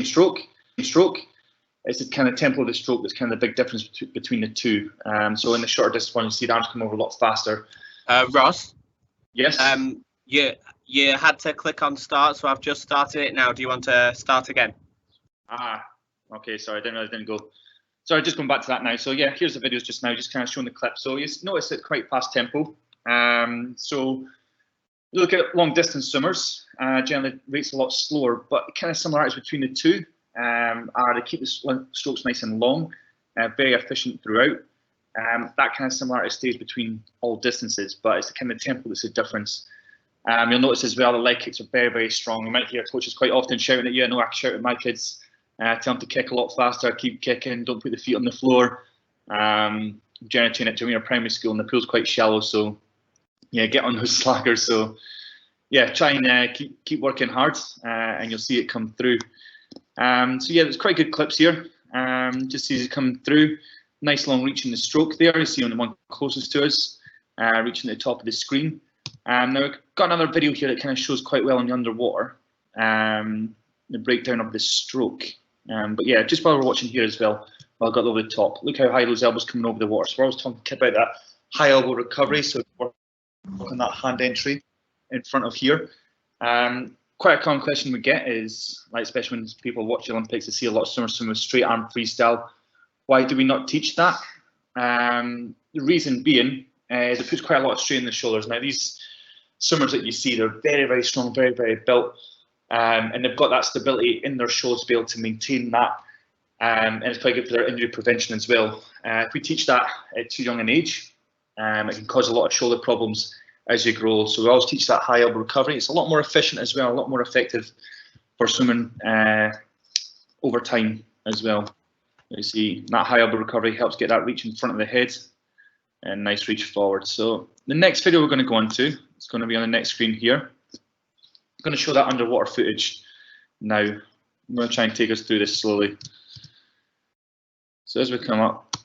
stroke. It's the kind of tempo of the stroke that's kind of the big difference between the two. So in the shorter distance one, you see the arms come over a lot faster. Ross? Yes? You had to click on start, so I've just started it now. Do you want to start again? Okay, sorry, I didn't realize it didn't go. Sorry, just going back to that now. So yeah, here's the videos just now, just kind of showing the clip. So you notice it's quite fast tempo. So look at long distance swimmers, generally rates a lot slower, but kind of similarities between the two are they keep the strokes nice and long, very efficient throughout. That kind of similarity stays between all distances, but it's the kind of tempo that's the difference. You'll notice as well the leg kicks are very, very strong. You might hear coaches quite often shouting at you. I know I shout at my kids, tell them to kick a lot faster, keep kicking, don't put the feet on the floor. Generally train at junior primary school and the pool's quite shallow, so yeah, get on those slackers. So yeah, try and keep working hard and you'll see it come through. So yeah, there's quite good clips here. Just see it coming through. Nice long reach in the stroke there. You see on the one closest to us, reaching the top of the screen. Now we've got another video here that kind of shows quite well in the underwater, the breakdown of the stroke. But yeah, just while we're watching here as well, while I got over the top, look how high those elbows coming over the water. So we're always talking about that high elbow recovery. So work on that hand entry in front of here. Quite a common question we get is, like especially when people watch the Olympics, they see a lot of swimmers swim with straight arm freestyle. Why do we not teach that? The reason being is it puts quite a lot of strain in the shoulders. Now these swimmers that you see, they're very, very strong, very, very built, and they've got that stability in their shoulders to be able to maintain that, and it's quite good for their injury prevention as well. If we teach that at too young an age, it can cause a lot of shoulder problems as you grow. So we always teach that high elbow recovery. It's a lot more efficient as well, a lot more effective for swimming over time as well. You see that high elbow recovery helps get that reach in front of the head and nice reach forward. So the next video we're going to go into, it's going to be on the next screen here. I'm going to show that underwater footage now. I'm going to try and take us through this slowly. So as we come up,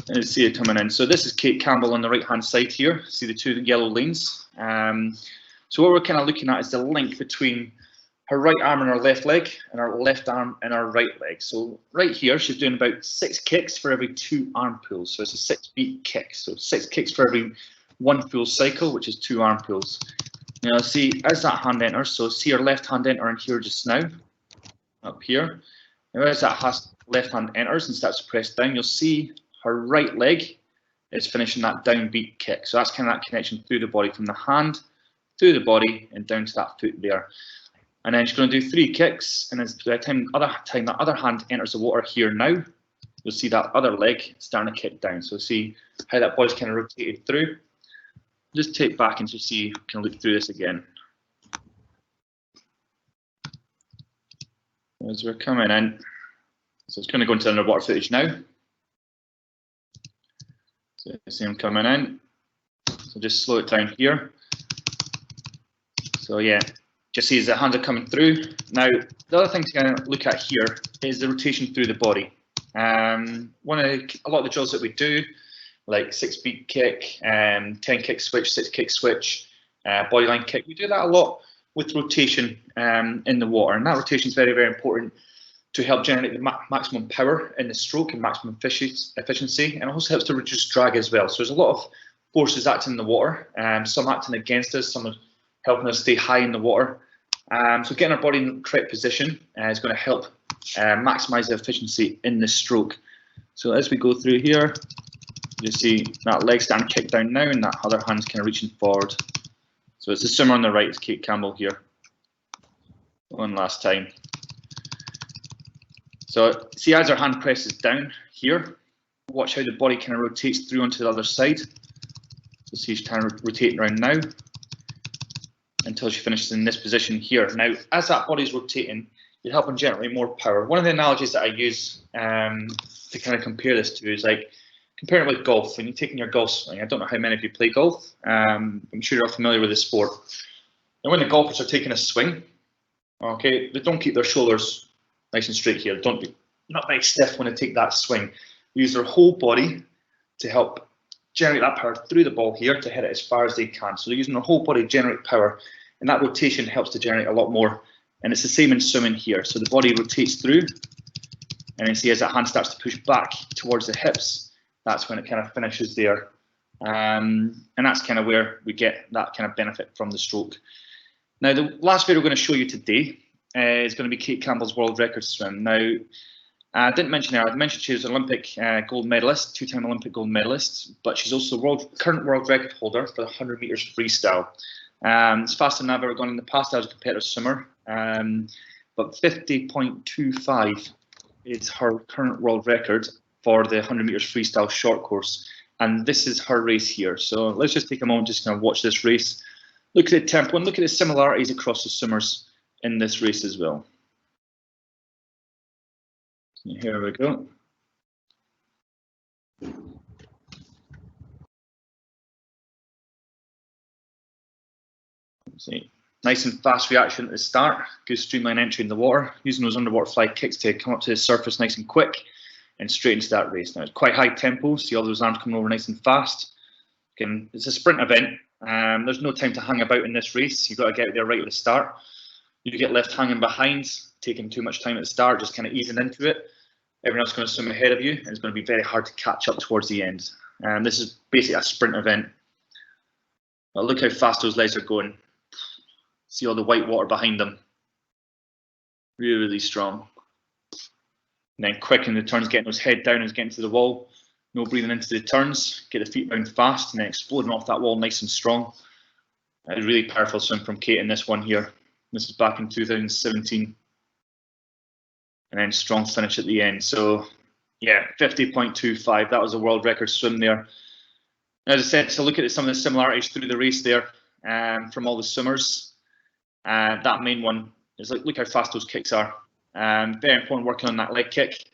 and you see it coming in. So this is Kate Campbell on the right hand side here. See the two yellow lanes. So what we're kind of looking at is the link between her right arm and her left leg, and her left arm and her right leg. So right here, she's doing about 6 kicks for every 2 arm pulls. So it's a 6 beat kick. So 6 kicks for every 1 full cycle, which is 2 arm pulls. Now see, as that hand enters, so see her left hand enter in here just now, up here. Now as that left hand enters and starts to press down, you'll see her right leg is finishing that downbeat kick. So that's kind of that connection through the body, from the hand, through the body, and down to that foot there. And then she's going to do 3 kicks, and as by the time that other hand enters the water here now, you'll see that other leg starting to kick down. So see how that body's kind of rotated through. Just take back and just see, can look through this again. As we're coming in, so it's going to go into underwater footage now. So you see him coming in. So just slow it down here. So yeah, just see as the hands are coming through. Now, the other thing to kind of look at here is the rotation through the body. A lot of the drills that we do, like 6 beat kick, 10 kick switch, 6 kick switch, bodyline kick, we do that a lot with rotation in the water. And that rotation is very, very important to help generate the maximum power in the stroke and maximum efficiency, and it also helps to reduce drag as well. So there's a lot of forces acting in the water, some acting against us, some are helping us stay high in the water. So getting our body in the correct position is going to help maximize the efficiency in the stroke. So as we go through here, you see that leg starting to kick down now, and that other hand's kind of reaching forward. So it's the swimmer on the right, it's Kate Campbell here. One last time. So see, as her hand presses down here, watch how the body kind of rotates through onto the other side. So see, she's kind of rotating around now until she finishes in this position here. Now, as that body's rotating, you're helping generate more power. One of the analogies that I use to kind of compare this to is like, compare it with golf. When you're taking your golf swing, I don't know how many of you play golf. I'm sure you're familiar with the sport. And when the golfers are taking a swing, okay, they don't keep their shoulders nice and straight here. Not very stiff when they take that swing. They use their whole body to help generate that power through the ball here to hit it as far as they can. So they're using their whole body to generate power, and that rotation helps to generate a lot more And it's the same in swimming here. So the body rotates through, and then see as that hand starts to push back towards the hips, that's when it kind of finishes there. And that's kind of where we get that kind of benefit from the stroke. Now, the last video we're going to show you today is going to be Kate Campbell's world record swim. Now, I didn't mention her. I mentioned she was an Olympic gold medalist, two-time Olympic gold medalist, but she's also the current world record holder for the 100 meters freestyle. It's faster than I've ever gone in the past. I was a competitive swimmer, but 50.25 is her current world record for the 100 meters freestyle short course. And this is her race here. So let's just take a moment, just kind of watch this race. Look at the tempo and look at the similarities across the swimmers in this race as well. Here we go. See, nice and fast reaction at the start. Good streamline entry in the water, using those underwater fly kicks to come up to the surface nice and quick and straight into that race. Now it's quite high tempo. See all those arms coming over nice and fast. Again, it's a sprint event. There's no time to hang about in this race. You've got to get there right at the start. You get left hanging behind, taking too much time at the start, just kind of easing into it. Everyone else is going to swim ahead of you, and it's going to be very hard to catch up towards the end. This is basically a sprint event. But look how fast those legs are going. See all the white water behind them. Really, really strong. And then quick in the turns, getting those head down and getting to the wall. No breathing into the turns. Get the feet round fast and then exploding off that wall nice and strong. A really powerful swim from Kate in this one here. This is back in 2017. And then strong finish at the end. So yeah, 50.25. That was a world record swim there. As I said, so look at some of the similarities through the race there from all the swimmers. That main one is look how fast those kicks are. Very important working on that leg kick,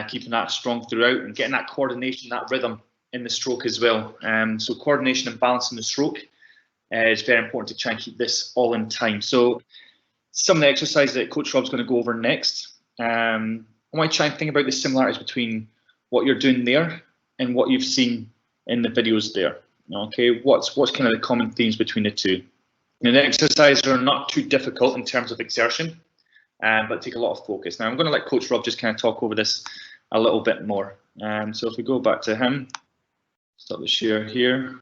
keeping that strong throughout and getting that coordination, that rhythm in the stroke as well. So coordination and balance in the stroke is very important to try and keep this all in time. So some of the exercises that Coach Rob's going to go over next, I want to try and think about the similarities between what you're doing there and what you've seen in the videos there. Okay, what's kind of the common themes between the two? Now, the exercises are not too difficult in terms of exertion, but take a lot of focus. Now, I'm going to let Coach Rob just kind of talk over this a little bit more. So if we go back to him, stop the share here.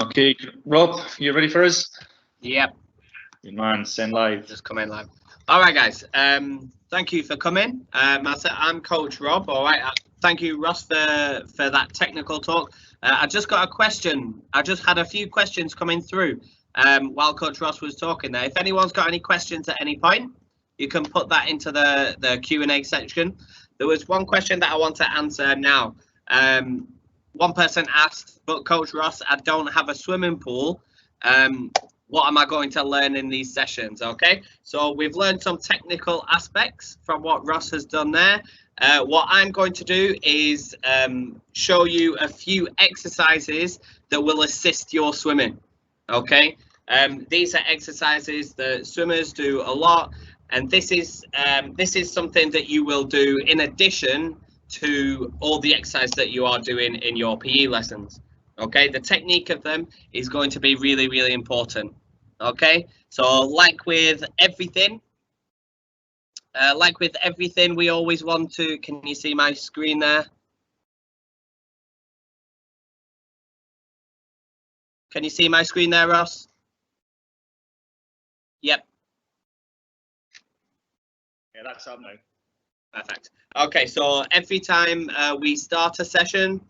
Okay, Rob, you ready for us? Yep. Good man, send live. Just come in live. All right, guys. Thank you for coming. I'm Coach Rob. All right. Thank you, Ross, for that technical talk. I just got a question. I just had a few questions coming through while Coach Ross was talking there. If anyone's got any questions at any point, you can put that into the Q&A section. There was one question that I want to answer now. One person asked, but Coach Ross, I don't have a swimming pool. What am I going to learn in these sessions? Okay, so we've learned some technical aspects from what Ross has done there. What I'm going to do is show you a few exercises that will assist your swimming. Okay, these are exercises that swimmers do a lot, and this is something that you will do in addition to all the exercise that you are doing in your PE lessons. Okay, the technique of them is going to be really, really important. Okay, so like with everything, we always want to, can you see my screen there? Can you see my screen there, Ross? Yep. Yeah, that's up now. Perfect. Okay, so every time we start a session,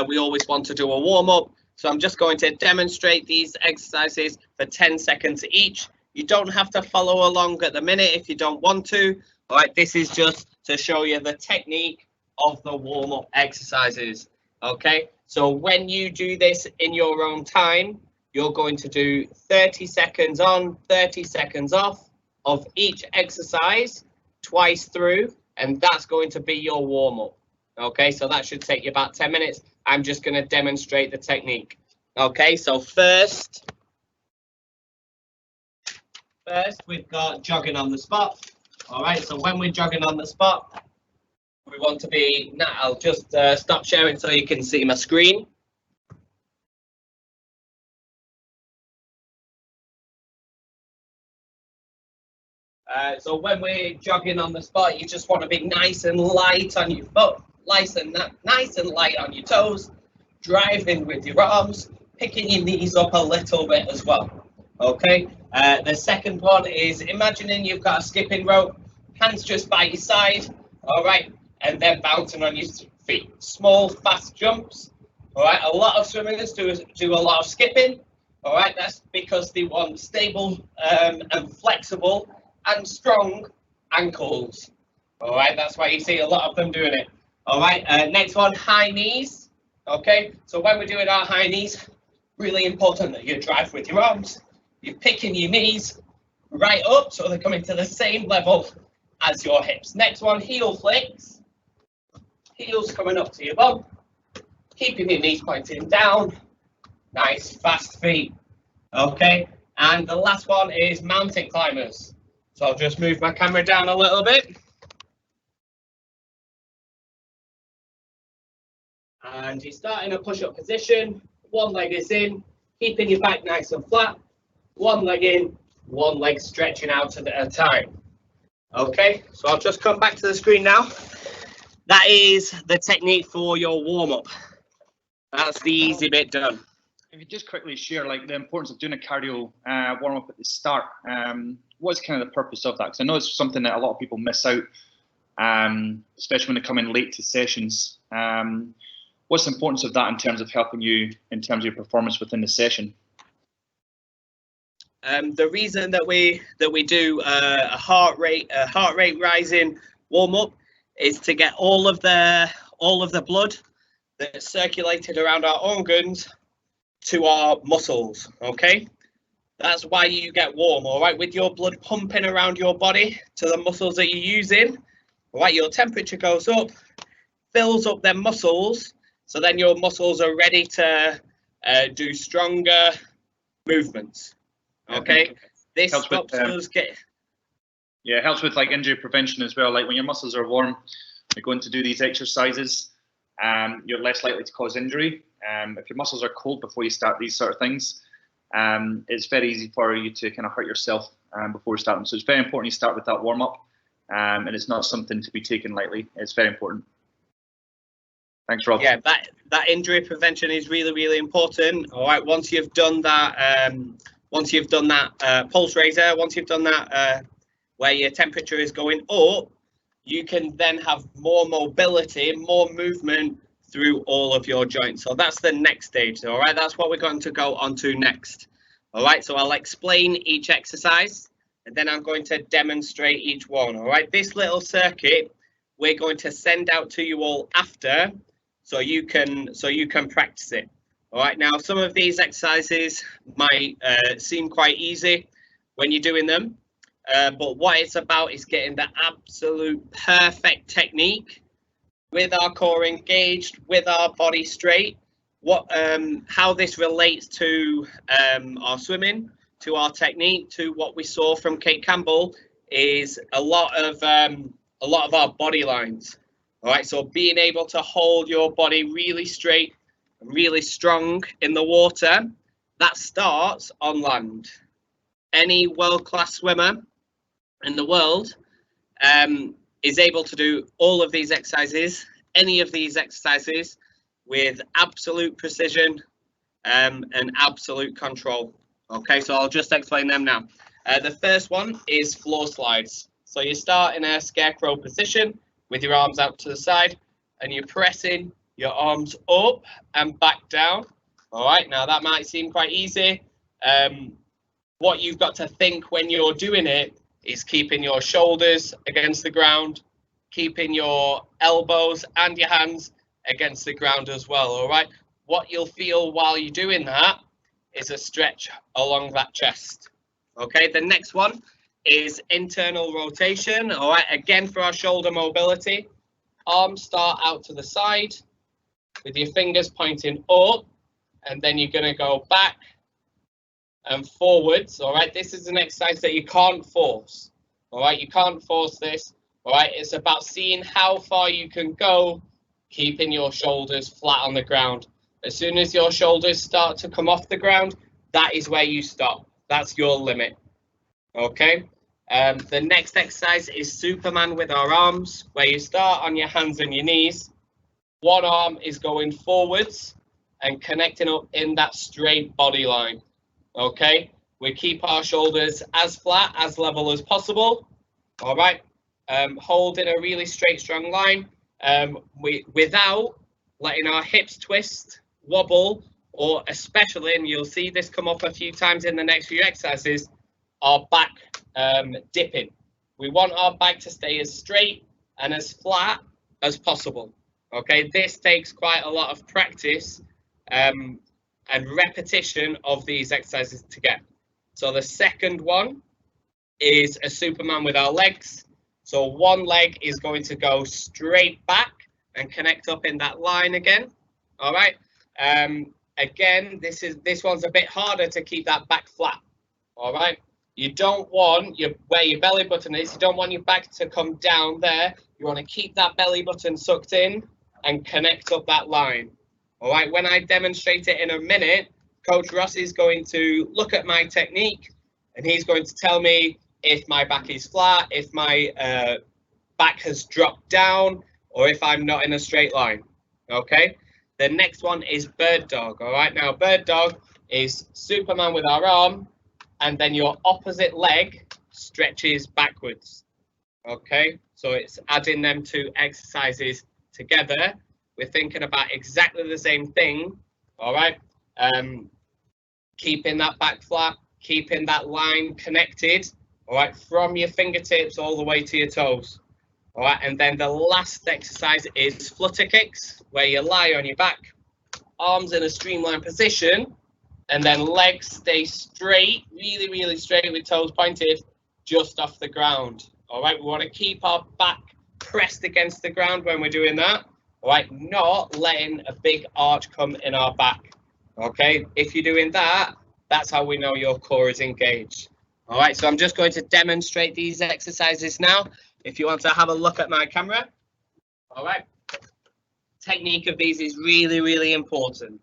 we always want to do a warm-up. So I'm just going to demonstrate these exercises for 10 seconds each. You don't have to follow along at the minute if you don't want to. All right, this is just to show you the technique of the warm-up exercises. Okay, so when you do this in your own time, you're going to do 30 seconds on, 30 seconds off of each exercise twice through, and that's going to be your warm-up. Okay, so that should take you about 10 minutes. I'm just going to demonstrate the technique. Okay, so first we've got jogging on the spot. All right, so when we're jogging on the spot, we want to be, now I'll just stop sharing so you can see my screen. So when we're jogging on the spot, you just want to be nice and light on your foot, nice and light on your toes, driving with your arms, picking your knees up a little bit as well. Okay. The second one is imagining you've got a skipping rope, hands just by your side, all right, and then bouncing on your feet. Small, fast jumps. All right. A lot of swimmers do a lot of skipping. All right. That's because they want stable and flexible and strong ankles. All right, that's why you see a lot of them doing it. All right, next one, high knees. Okay, so when we're doing our high knees, really important that you drive with your arms. You're picking your knees right up so they're coming to the same level as your hips. Next one, heel flicks. Heels coming up to your bum, keeping your knees pointing down. Nice, fast feet. Okay, and the last one is mountain climbers. So I'll just move my camera down a little bit. And you start in a push-up position. One leg is in, keeping your back nice and flat. One leg in, one leg stretching out at a time. Okay, so I'll just come back to the screen now. That is the technique for your warm-up. That's the easy bit done. If you just quickly share like the importance of doing a cardio warm-up at the start. What's kind of the purpose of that? Because I know it's something that a lot of people miss out, especially when they come in late to sessions. What's the importance of that in terms of helping you in terms of your performance within the session? The reason that we do a heart rate rising warm up is to get all of the blood that's circulated around our organs to our muscles. Okay. That's why you get warm, all right, with your blood pumping around your body to the muscles that you're using, all right, your temperature goes up, fills up them muscles, so then your muscles are ready to do stronger movements, okay? This helps stops with, us get... Yeah, it helps with like injury prevention as well. Like when your muscles are warm, you're going to do these exercises, you're less likely to cause injury. If your muscles are cold before you start these sort of things, it's very easy for you to kind of hurt yourself before starting. So it's very important you start with that warm up, and it's not something to be taken lightly. It's very important. Thanks, Rob. Yeah, that injury prevention is really, really important. All right, once you've done that, pulse raiser, once you've done that, where your temperature is going up, you can then have more mobility, more movement through all of your joints. So that's the next stage. All right, that's what we're going to go on to next. All right, so I'll explain each exercise and then I'm going to demonstrate each one. All right, this little circuit we're going to send out to you all after, so you can practice it. All right, now some of these exercises might seem quite easy when you're doing them, but what it's about is getting the absolute perfect technique with our core engaged, with our body straight. How this relates to our swimming, to our technique, to what we saw from Kate Campbell is a lot of our body lines. All right, so being able to hold your body really straight and really strong in the water, that starts on land. Any world-class swimmer in the world is able to do all of these exercises, any of these exercises, with absolute precision and absolute control. Okay, so I'll just explain them now. The first one is floor slides. So you start in a scarecrow position with your arms out to the side and you're pressing your arms up and back down. All right, now that might seem quite easy. What you've got to think when you're doing it is keeping your shoulders against the ground, keeping your elbows and your hands against the ground as well. All right, what you'll feel while you're doing that is a stretch along that chest. Okay, the next one is internal rotation. All right, again for our shoulder mobility, arms start out to the side with your fingers pointing up, and then you're going to go back and forwards. All right, this is an exercise that you can't force. All right, you can't force this. All right, it's about seeing how far you can go, keeping your shoulders flat on the ground. As soon as your shoulders start to come off the ground, that is where you stop. That's your limit. Okay, The next exercise is Superman with our arms, where you start on your hands and your knees. One arm is going forwards and connecting up in that straight body line. Okay, we keep our shoulders as flat, as level as possible. All right, holding a really straight, strong line, without letting our hips twist, wobble, or especially, and you'll see this come up a few times in the next few exercises, our back dipping. We want our back to stay as straight and as flat as possible. Okay, this takes quite a lot of practice and repetition of these exercises to get. So the second one is a Superman with our legs. So one leg is going to go straight back and connect up in that line again. All right. Again, this one's a bit harder to keep that back flat. All right. You don't want where your belly button is. You don't want your back to come down there. You want to keep that belly button sucked in and connect up that line. All right. When I demonstrate it in a minute, Coach Ross is going to look at my technique and he's going to tell me if my back is flat, if my back has dropped down, or if I'm not in a straight line. Okay. The next one is bird dog. All right. Now, bird dog is Superman with our arm, and then your opposite leg stretches backwards. Okay. So it's adding them two exercises together. We're thinking about exactly the same thing. All right. Keeping that back flat, keeping that line connected. All right, from your fingertips all the way to your toes. All right, and then the last exercise is Flutter Kicks, where you lie on your back, arms in a streamlined position, and then legs stay straight, really, really straight with toes pointed, just off the ground. All right, we want to keep our back pressed against the ground when we're doing that. All right, not letting a big arch come in our back. Okay, if you're doing that, that's how we know your core is engaged. All right, so I'm just going to demonstrate these exercises now. If you want to have a look at my camera. All right, technique of these is really, really important.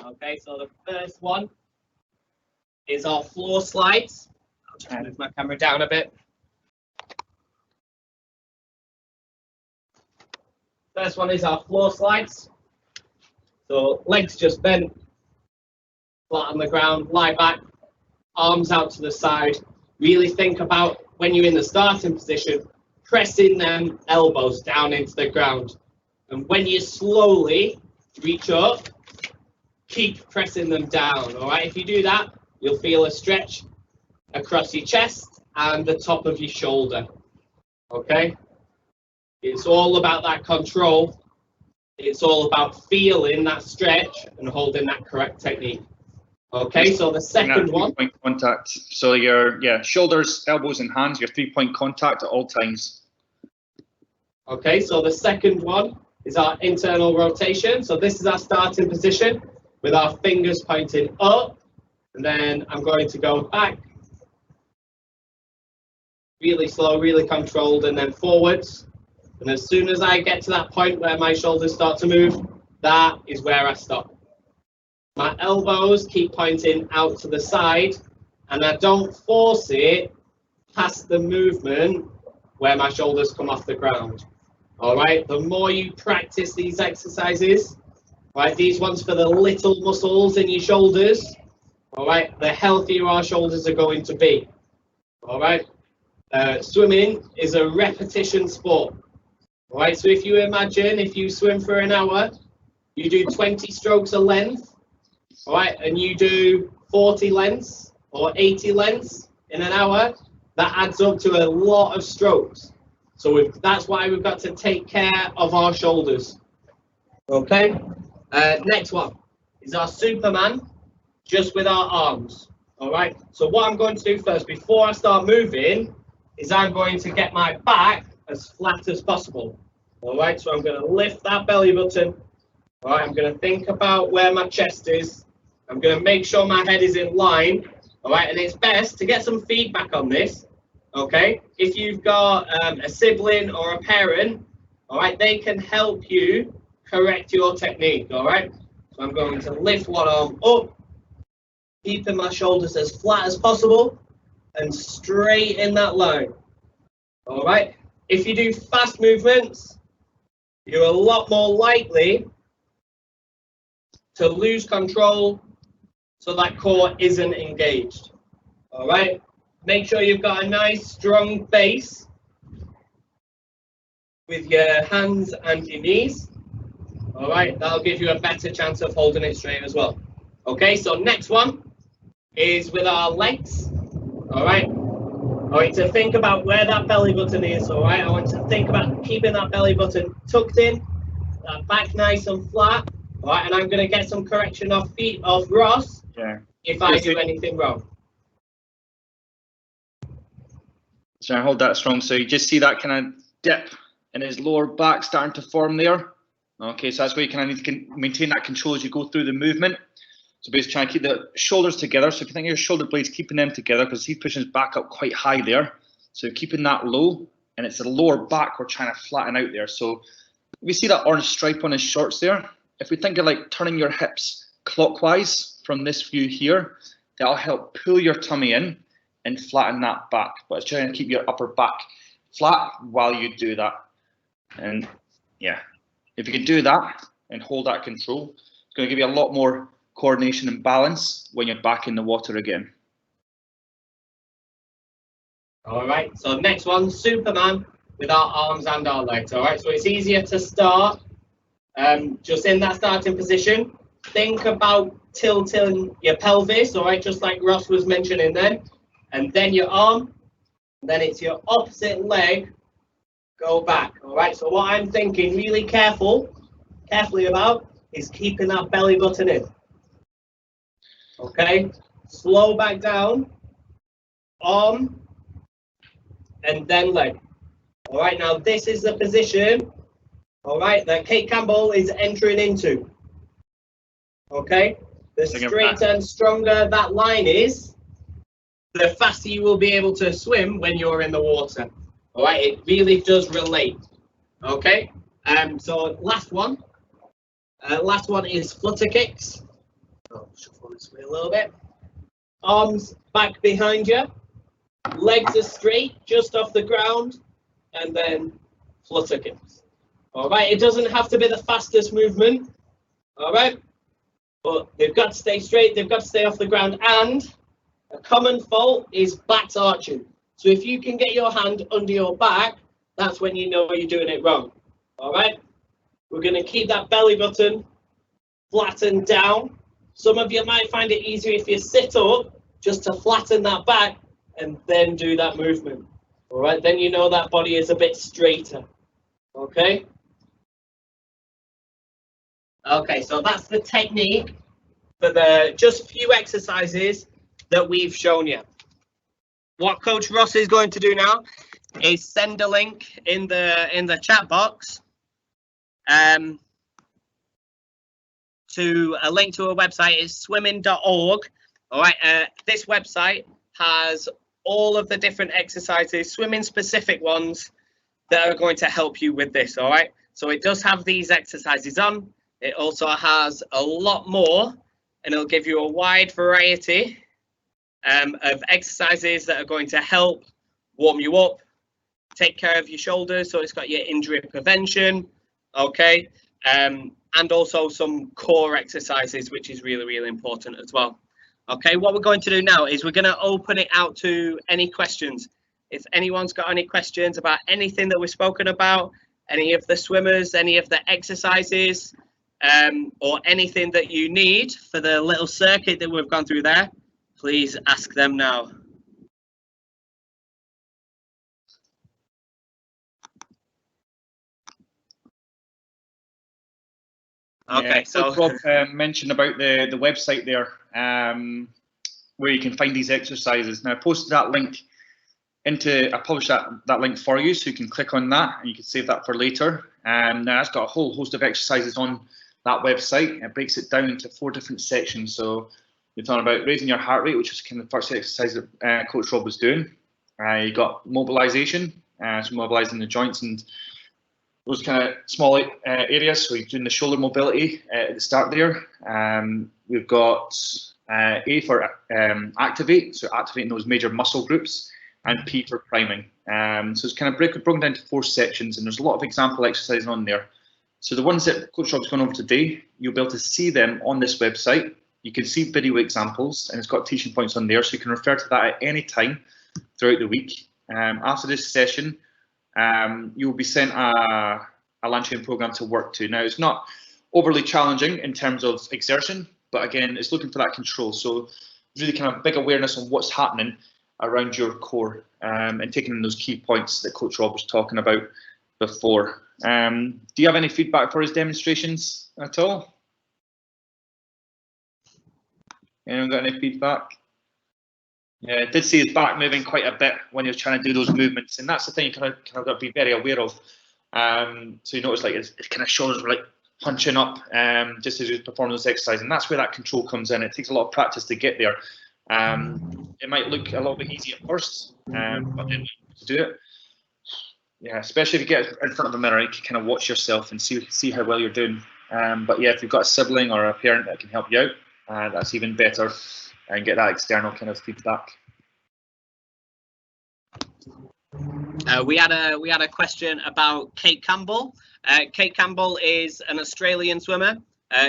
Okay, so the first one is our floor slides. I'll just move my camera down a bit. First one is our floor slides. So legs just bent, flat on the ground, lie back, arms out to the side. Really think about when you're in the starting position, pressing them elbows down into the ground. And when you slowly reach up, keep pressing them down. All right, if you do that, you'll feel a stretch across your chest and the top of your shoulder. Okay, it's all about that control. It's all about feeling that stretch and holding that correct technique. Okay, so the second one. 3-point contact. So your shoulders, elbows, and hands, your 3-point contact at all times. Okay, so the second one is our internal rotation. So this is our starting position with our fingers pointing up, and then I'm going to go back, really slow, really controlled, and then forwards. And as soon as I get to that point where my shoulders start to move, that is where I stop. My elbows keep pointing out to the side, and I don't force it past the movement where my shoulders come off the ground. All right, the more you practice these exercises, right, these ones for the little muscles in your shoulders, all right, the healthier our shoulders are going to be. All right, swimming is a repetition sport. All right, so if you imagine if you swim for an hour, you do 20 strokes a length, all right, and you do 40 lengths or 80 lengths in an hour, that adds up to a lot of strokes. So that's why we've got to take care of our shoulders. Okay, next one is our Superman, just with our arms. All right, so what I'm going to do first, before I start moving, is I'm going to get my back as flat as possible. All right, so I'm going to lift that belly button. All right, I'm going to think about where my chest is. I'm going to make sure my head is in line. All right, and it's best to get some feedback on this. Okay, if you've got a sibling or a parent, all right, they can help you correct your technique. All right, so I'm going to lift one arm up, keeping my shoulders as flat as possible, and straight in that line. All right. If you do fast movements, you're a lot more likely to lose control, so that core isn't engaged. All right. Make sure you've got a nice strong base with your hands and your knees. All right, that'll give you a better chance of holding it straight as well. Okay, so next one is with our legs. All right, I want you to think about where that belly button is. All right, I want you to think about keeping that belly button tucked in, that back nice and flat. All right, and I'm going to get some correction off Ross if I do anything wrong. So I hold that strong. So you just see that kind of dip in his lower back starting to form there. Okay, so that's where you kind of need to maintain that control as you go through the movement. So basically trying to keep the shoulders together. So if you think of your shoulder blades, keeping them together because he's pushing his back up quite high there. So keeping that low, and it's the lower back we're trying to flatten out there. So we see that orange stripe on his shorts there. If we think of like turning your hips clockwise from this view here, that'll help pull your tummy in and flatten that back. But it's trying to keep your upper back flat while you do that. And yeah, if you can do that and hold that control, it's going to give you a lot more coordination and balance when you're back in the water again. All right, so next one, Superman with our arms and our legs. All right, so it's easier to start just in that starting position. Think about tilting your pelvis, all right, just like Ross was mentioning then, and then your arm, then it's your opposite leg, go back. All right, so what I'm thinking really carefully about is keeping that belly button in. Okay, slow back down, arm, and then leg. All right, now this is the position, all right, that Kate Campbell is entering into. Okay, the straighter and stronger that line is, the faster you will be able to swim when you're in the water. All right, it really does relate. Okay, so last one is Flutter Kicks. I'll shuffle this way a little bit. Arms back behind you, legs are straight, just off the ground, and then Flutter Kicks. All right, it doesn't have to be the fastest movement. All right, but they've got to stay straight, they've got to stay off the ground, and a common fault is back arching. So if you can get your hand under your back, that's when you know you're doing it wrong. All right, we're going to keep that belly button flattened down. Some of you might find it easier if you sit up just to flatten that back and then do that movement. All right, then you know that body is a bit straighter. Okay. Okay, so that's the technique for the just few exercises that we've shown you. What Coach Ross is going to do now is send a link in the chat box to a link to a website. It's swimming.org. All right, this website has all of the different exercises, swimming specific ones, that are going to help you with this. All right, so it does have these exercises on. It also has a lot more, and it'll give you a wide variety of exercises that are going to help warm you up, take care of your shoulders, so it's got your injury prevention, okay, and also some core exercises, which is really, really important as well. Okay, what we're going to do now is we're going to open it out to any questions. If anyone's got any questions about anything that we've spoken about, any of the swimmers, any of the exercises, or anything that you need for the little circuit that we've gone through there, please ask them now. Okay, so Rob mentioned about the website there, where you can find these exercises. Now I posted that link I published that link for you, so you can click on that and you can save that for later. Now that's got a whole host of exercises on that website. It breaks it down into 4 different sections. So you're talking about raising your heart rate, which is kind of the first exercise that Coach Rob was doing. You got mobilization, so mobilizing the joints and those kind of small areas. So you're doing the shoulder mobility at the start there. We've got A for activate, so activating those major muscle groups, and P for priming. So it's kind of broken down to 4 sections, and there's a lot of example exercises on there. So the ones that Coach Rob's gone over today, you'll be able to see them on this website. You can see video examples, and it's got teaching points on there, so you can refer to that at any time throughout the week. After this session, you'll be sent a Lanchian program to work to. Now, it's not overly challenging in terms of exertion, but again, it's looking for that control. So really kind of big awareness on what's happening around your core, and taking in those key points that Coach Rob was talking about before. Do you have any feedback for his demonstrations at all? Anyone got any feedback? Yeah, I did see his back moving quite a bit when he was trying to do those movements, and that's the thing you kind of got to be very aware of. So you notice like his kind of shoulders were like hunching up just as he was performing those exercises, and that's where that control comes in. It takes a lot of practice to get there. It might look a little bit easy at first, but then to do it, yeah, especially if you get in front of a mirror, you can kind of watch yourself and see how well you're doing. But yeah, if you've got a sibling or a parent that can help you out, that's even better, and get that external kind of feedback. We had a question about Kate Campbell. Kate Campbell is an Australian swimmer.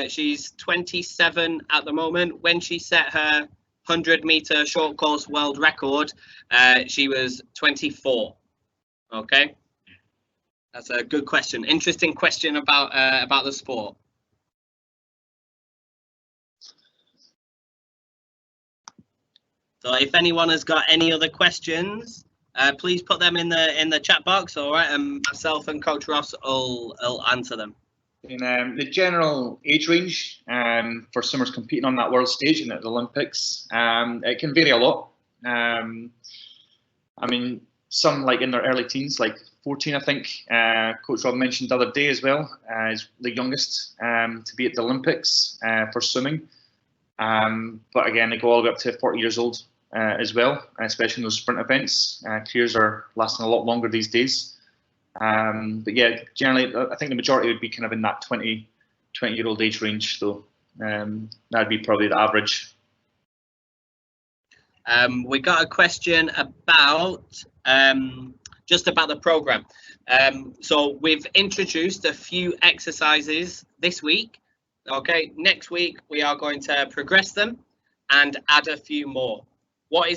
She's 27 at the moment. When she set her 100-meter short course world record, she was 24. Okay, that's a good question. Interesting question about the sport. So if anyone has got any other questions, please put them in the chat box. All right, and myself and Coach Ross will answer them. In the general age range for swimmers competing on that world stage and at the Olympics, it can vary a lot. I mean, some like in their early teens, like 14, I think. Coach Rob mentioned the other day as well, is the youngest to be at the Olympics for swimming. But again, they go all the way up to 40 years old as well, especially in those sprint events. Careers are lasting a lot longer these days. But yeah, generally, I think the majority would be kind of in that 20-year-old age range. So that'd be probably the average. We got a question about just about the program. So we've introduced a few exercises this week. Okay, next week we are going to progress them and add a few more. What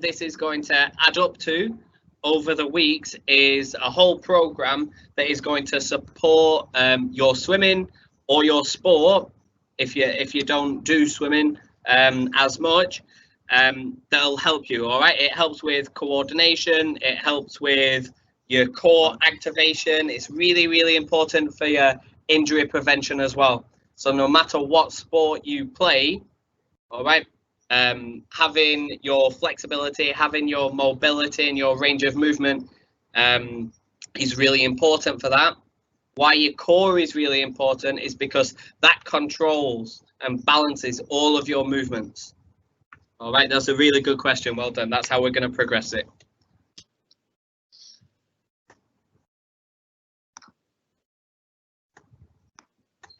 this is going to add up to over the weeks is a whole program that is going to support your swimming or your sport if you don't do swimming as much. That'll help you. All right, it helps with coordination, it helps with your core activation. It's really important for your injury prevention as well. So no matter what sport you play, all right, having your flexibility, having your mobility and your range of movement is really important for that. Why your core is really important is because that controls and balances all of your movements. All right, that's a really good question. Well done. That's how we're going to progress it.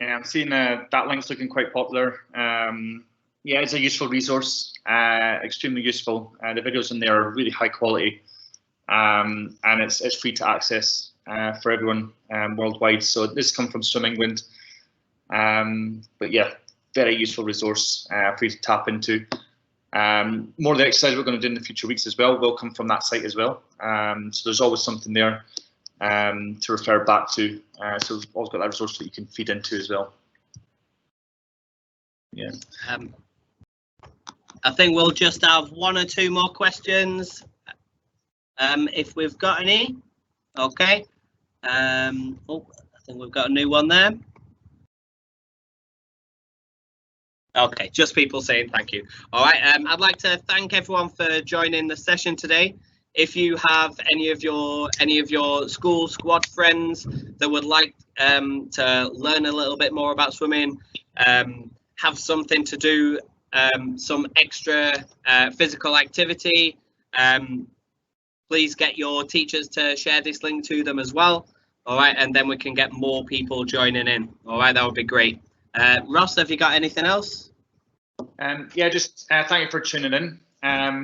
Yeah, I'm seeing that link's looking quite popular. Yeah, it's a useful resource, extremely useful. The videos in there are really high quality, and it's free to access for everyone worldwide. So this comes from Swim England, but yeah, very useful resource for you to tap into. More of the exercise we're going to do in the future weeks as well will come from that site as well. So there's always something there to refer back to. So we've always got that resource that you can feed into as well. Yeah. I think we'll just have 1 or 2 more questions if we've got any. Okay. Oh, I think we've got a new one there. Okay, just people saying thank you. All right, I'd like to thank everyone for joining the session today. If you have any of your school squad friends that would like to learn a little bit more about swimming, have something to do, some extra physical activity, please get your teachers to share this link to them as well. All right, and then we can get more people joining in. All right, that would be great. Ross, have you got anything else? Yeah, just thank you for tuning in.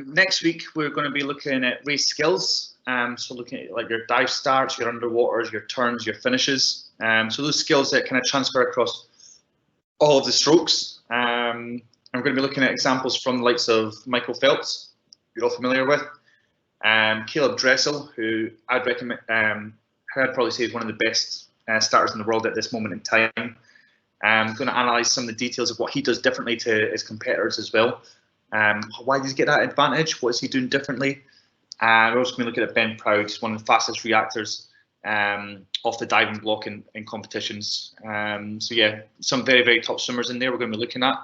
Next week we're going to be looking at race skills. So looking at like your dive starts, your underwaters, your turns, your finishes. So those skills that kind of transfer across all of the strokes. And we're going to be looking at examples from the likes of Michael Phelps, you're all familiar with, Caleb Dressel, who I'd recommend, who I'd probably say is one of the best starters in the world at this moment in time. I'm going to analyse some of the details of what he does differently to his competitors as well. Why does he get that advantage? What is he doing differently? We're also going to look at Ben Proud, one of the fastest reactors off the diving block in competitions. So yeah, some very, very top swimmers in there we're going to be looking at.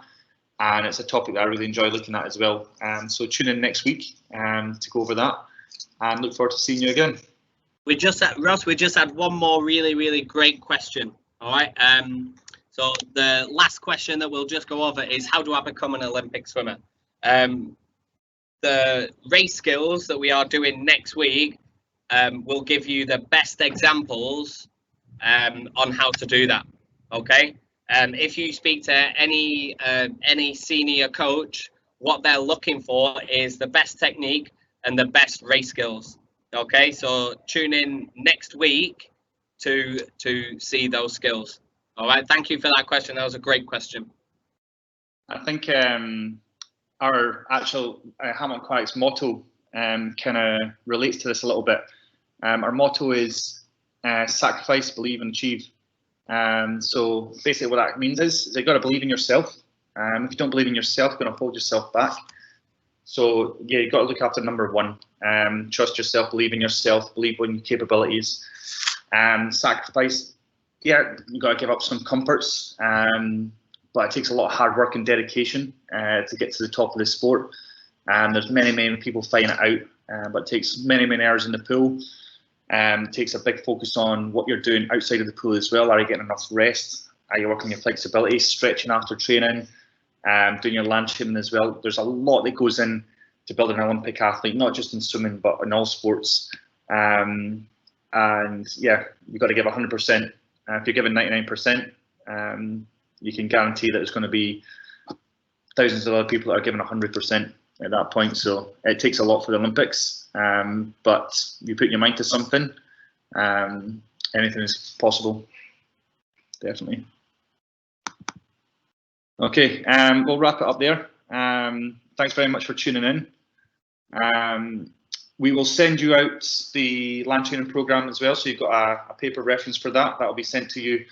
And it's a topic that I really enjoy looking at as well. So tune in next week to go over that. And look forward to seeing you again. We just had, Ross, we just had one more really, really great question. All right. So the last question that we'll just go over is, how do I become an Olympic swimmer? The race skills that we are doing next week will give you the best examples on how to do that. Okay. If you speak to any senior coach, what they're looking for is the best technique and the best race skills. Okay, so tune in next week to see those skills. All right, thank you for that question. That was a great question. I think our actual Hamilton Aquatics motto kind of relates to this a little bit. Our motto is sacrifice, believe, and achieve. So basically what that means is you've got to believe in yourself. If you don't believe in yourself, you're going to hold yourself back. So yeah, you've got to look after number one. Trust yourself, believe in yourself, believe in your capabilities. Sacrifice, yeah, you've got to give up some comforts, but it takes a lot of hard work and dedication to get to the top of the sport. There's many, many people fighting it out, but it takes many, many hours in the pool. It takes a big focus on what you're doing outside of the pool as well. Are you getting enough rest? Are you working your flexibility, stretching after training, doing your land swimming as well? There's a lot that goes in to building an Olympic athlete, not just in swimming, but in all sports. And yeah, you've got to give 100%. If you're giving 99%, you can guarantee that there's going to be thousands of other people that are giving 100% at that point. So it takes a lot for the Olympics, but you put your mind to something, anything is possible, definitely. Okay, we'll wrap it up there. Thanks very much for tuning in. We will send you out the land training program as well, so you've got a paper reference for that. That will be sent to you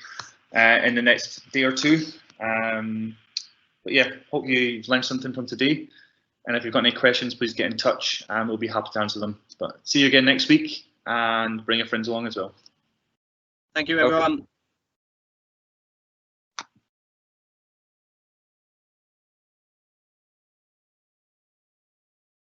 in the next day or two. But yeah, hope you've learned something from today. And if you've got any questions, please get in touch and we'll be happy to answer them. But see you again next week, and bring your friends along as well. Thank you, everyone.